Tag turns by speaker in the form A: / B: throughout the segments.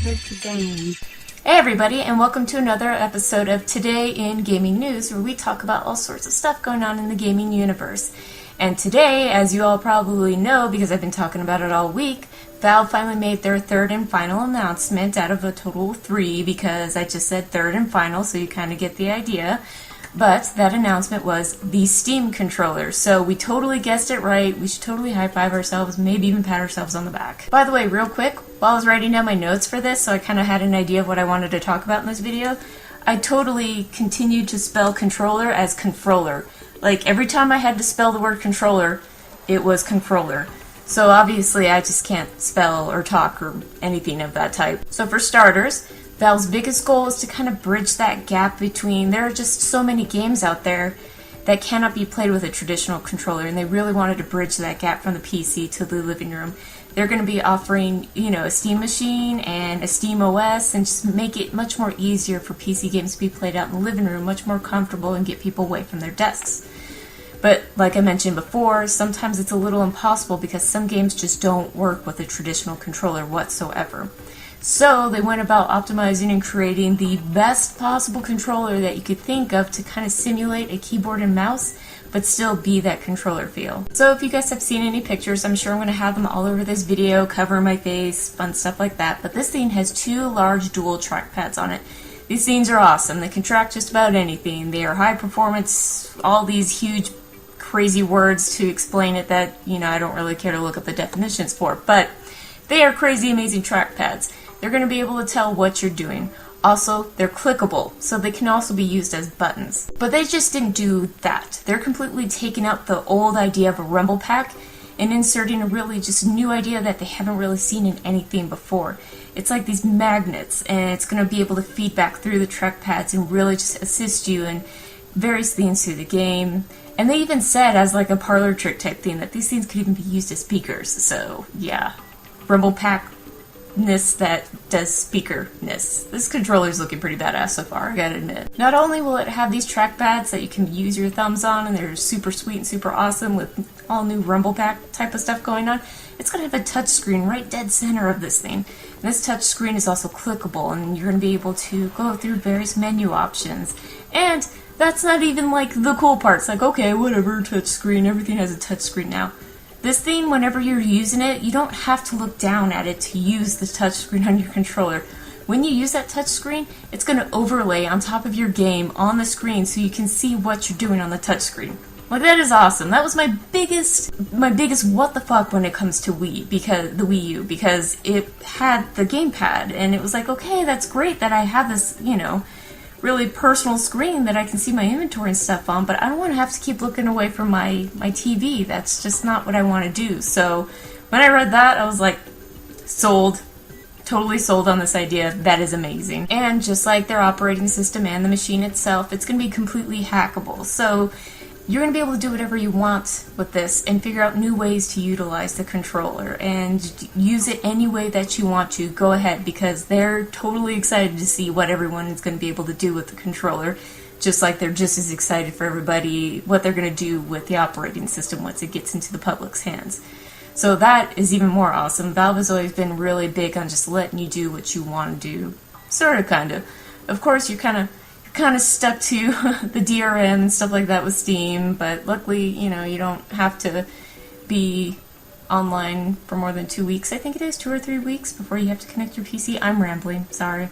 A: VidjaGamez. Hey everybody, and welcome to another episode of Today in Gaming News, where we talk about all sorts of stuff going on in the gaming universe. And today, as you all probably know, because I've been talking about it all week, Valve finally made their third and final announcement out of a total of 3, because I just said third and final, so you kind of get the idea. But that announcement was the Steam controller, so we totally guessed it right. We should totally high-five ourselves, maybe even pat ourselves on the back. By the way, real quick, while I was writing down my notes for this, so I kind of had an idea of what I wanted to talk about in this video, I totally continued to spell controller as confroller. Like, every time I had to spell the word controller, it was confroller. So obviously I just can't spell or talk or anything of that type. So for starters, Valve's biggest goal is to kind of bridge that gap between, there are just so many games out there that cannot be played with a traditional controller, and they really wanted to bridge that gap from the PC to the living room. They're going to be offering, a Steam machine and a Steam OS, and just make it much more easier for PC games to be played out in the living room, much more comfortable, and get people away from their desks. But like I mentioned before, sometimes it's a little impossible because some games just don't work with a traditional controller whatsoever. So they went about optimizing and creating the best possible controller that you could think of to kind of simulate a keyboard and mouse, but still be that controller feel. So if you guys have seen any pictures, I'm sure I'm going to have them all over this video, cover my face, fun stuff like that. But this thing has 2 large dual trackpads on it. These things are awesome. They can track just about anything. They are high performance, all these huge crazy words to explain it that, I don't really care to look up the definitions for. But they are crazy amazing trackpads. They're going to be able to tell what you're doing. Also, they're clickable, so they can also be used as buttons. But they just didn't do that. They're completely taking out the old idea of a rumble pack and inserting a really just new idea that they haven't really seen in anything before. It's like these magnets, and it's going to be able to feed back through the trackpads and really just assist you in various things through the game. And they even said, as like a parlor trick type thing, that these things could even be used as speakers. So, yeah. Rumble pack that does speakerness. This controller's looking pretty badass so far, I gotta admit. Not only will it have these trackpads that you can use your thumbs on, and they're super sweet and super awesome with all new rumble pack type of stuff going on, it's gonna have a touch screen right dead center of this thing. And this touch screen is also clickable, and you're gonna be able to go through various menu options. And that's not even like the cool parts, like, okay, whatever, touch screen, everything has a touch screen now. This thing, whenever you're using it, you don't have to look down at it to use the touchscreen on your controller. When you use that touchscreen, it's going to overlay on top of your game on the screen so you can see what you're doing on the touchscreen. Like, that is awesome. That was my biggest what the fuck when it comes to the Wii U, because it had the gamepad, and it was like, okay, that's great that I have this, really personal screen that I can see my inventory and stuff on, but I don't want to have to keep looking away from my TV. That's just not what I want to do. So when I read that, I was like, sold. Totally sold on this idea. That is amazing. And just like their operating system and the machine itself, it's going to be completely hackable. So you're going to be able to do whatever you want with this and figure out new ways to utilize the controller and use it any way that you want to. Go ahead, because they're totally excited to see what everyone is going to be able to do with the controller, just like they're just as excited for everybody what they're going to do with the operating system once it gets into the public's hands. So that is even more awesome. Valve has always been really big on just letting you do what you want to do. Sort of, kind of. Of course, you're kind of stuck to the DRM and stuff like that with Steam, but luckily, you don't have to be online for more than 2 weeks. I think it is 2 or 3 weeks before you have to connect your PC. I'm rambling, sorry.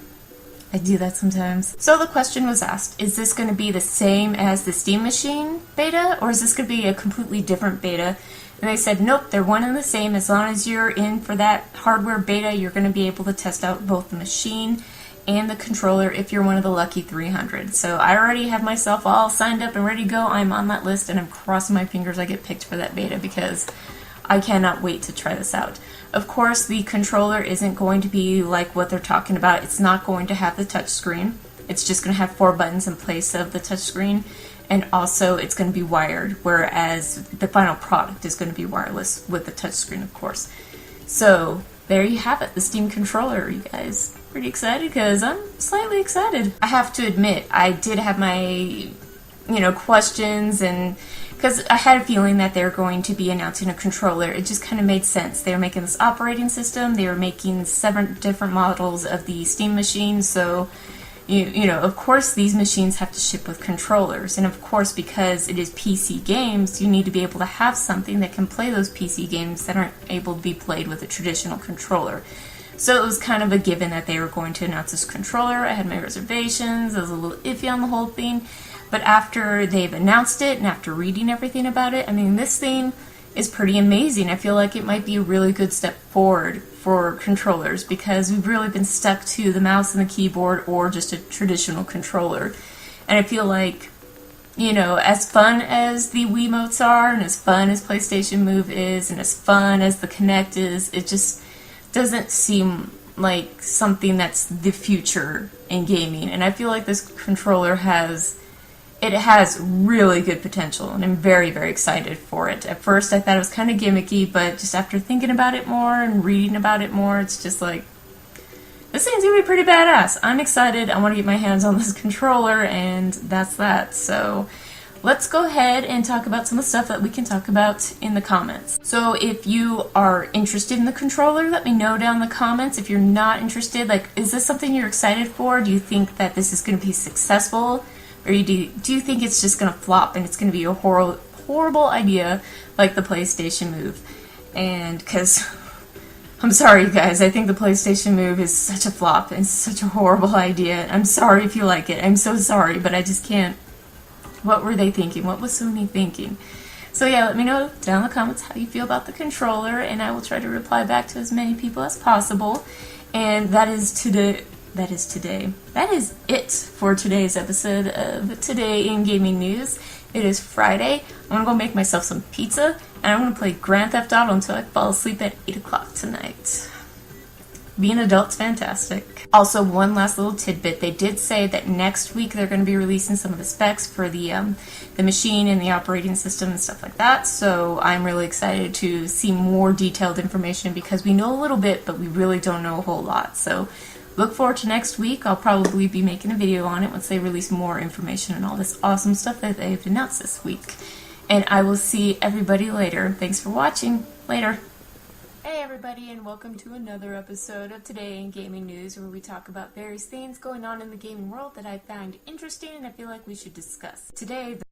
A: I do that sometimes. So the question was asked, is this going to be the same as the Steam Machine beta, or is this going to be a completely different beta? And they said, nope, they're one and the same. As long as you're in for that hardware beta, you're going to be able to test out both the machine and the controller if you're one of the lucky 300. So I already have myself all signed up and ready to go. I'm on that list, and I'm crossing my fingers I get picked for that beta because I cannot wait to try this out. Of course, the controller isn't going to be like what they're talking about. It's not going to have the touch screen. It's just going to have 4 buttons in place of the touch screen, and also it's going to be wired, whereas the final product is going to be wireless with the touch screen, of course. So there you have it, the Steam controller, you guys. Pretty excited, because I'm slightly excited. I have to admit, I did have my, questions and because I had a feeling that they were going to be announcing a controller. It just kind of made sense. They were making this operating system. They were making 7 different models of the Steam machine, so you know, of course these machines have to ship with controllers, and of course because it is PC games, you need to be able to have something that can play those PC games that aren't able to be played with a traditional controller. So it was kind of a given that they were going to announce this controller. I had my reservations. I was a little iffy on the whole thing, but after they've announced it and after reading everything about it, I mean, this thing is pretty amazing. I feel like it might be a really good step forward for controllers, because we've really been stuck to the mouse and the keyboard or just a traditional controller. And I feel like, you know, as fun as the Wiimotes are, and as fun as PlayStation Move is, and as fun as the Kinect is, it just doesn't seem like something that's the future in gaming. And I feel like this controller has really good potential, and I'm very, very excited for it. At first I thought it was kind of gimmicky, but just after thinking about it more and reading about it more, it's just like, this thing's gonna be pretty badass. I'm excited. I want to get my hands on this controller, and that's that. So let's go ahead and talk about some of the stuff that we can talk about in the comments. So if you are interested in the controller, let me know down in the comments. If you're not interested, like, is this something you're excited for? Do you think that this is going to be successful? Or do you think it's just going to flop and it's going to be a horrible idea like the PlayStation Move? And because, I'm sorry you guys, I think the PlayStation Move is such a flop and such a horrible idea. I'm sorry if you like it. I'm so sorry, but I just can't. What were they thinking? What was Sony thinking? So yeah, let me know down in the comments how you feel about the controller, and I will try to reply back to as many people as possible. And that is it for today's episode of Today in Gaming News. It is Friday. I'm going to go make myself some pizza, and I'm going to play Grand Theft Auto until I fall asleep at 8 o'clock tonight. Being an adult's fantastic. Also, one last little tidbit. They did say that next week they're going to be releasing some of the specs for the machine and the operating system and stuff like that. So I'm really excited to see more detailed information, because we know a little bit, but we really don't know a whole lot. So look forward to next week. I'll probably be making a video on it once they release more information and all this awesome stuff that they've announced this week. And I will see everybody later. Thanks for watching. Later. Hey everybody, and welcome to another episode of Today in Gaming News, where we talk about various things going on in the gaming world that I find interesting and I feel like we should discuss. Today,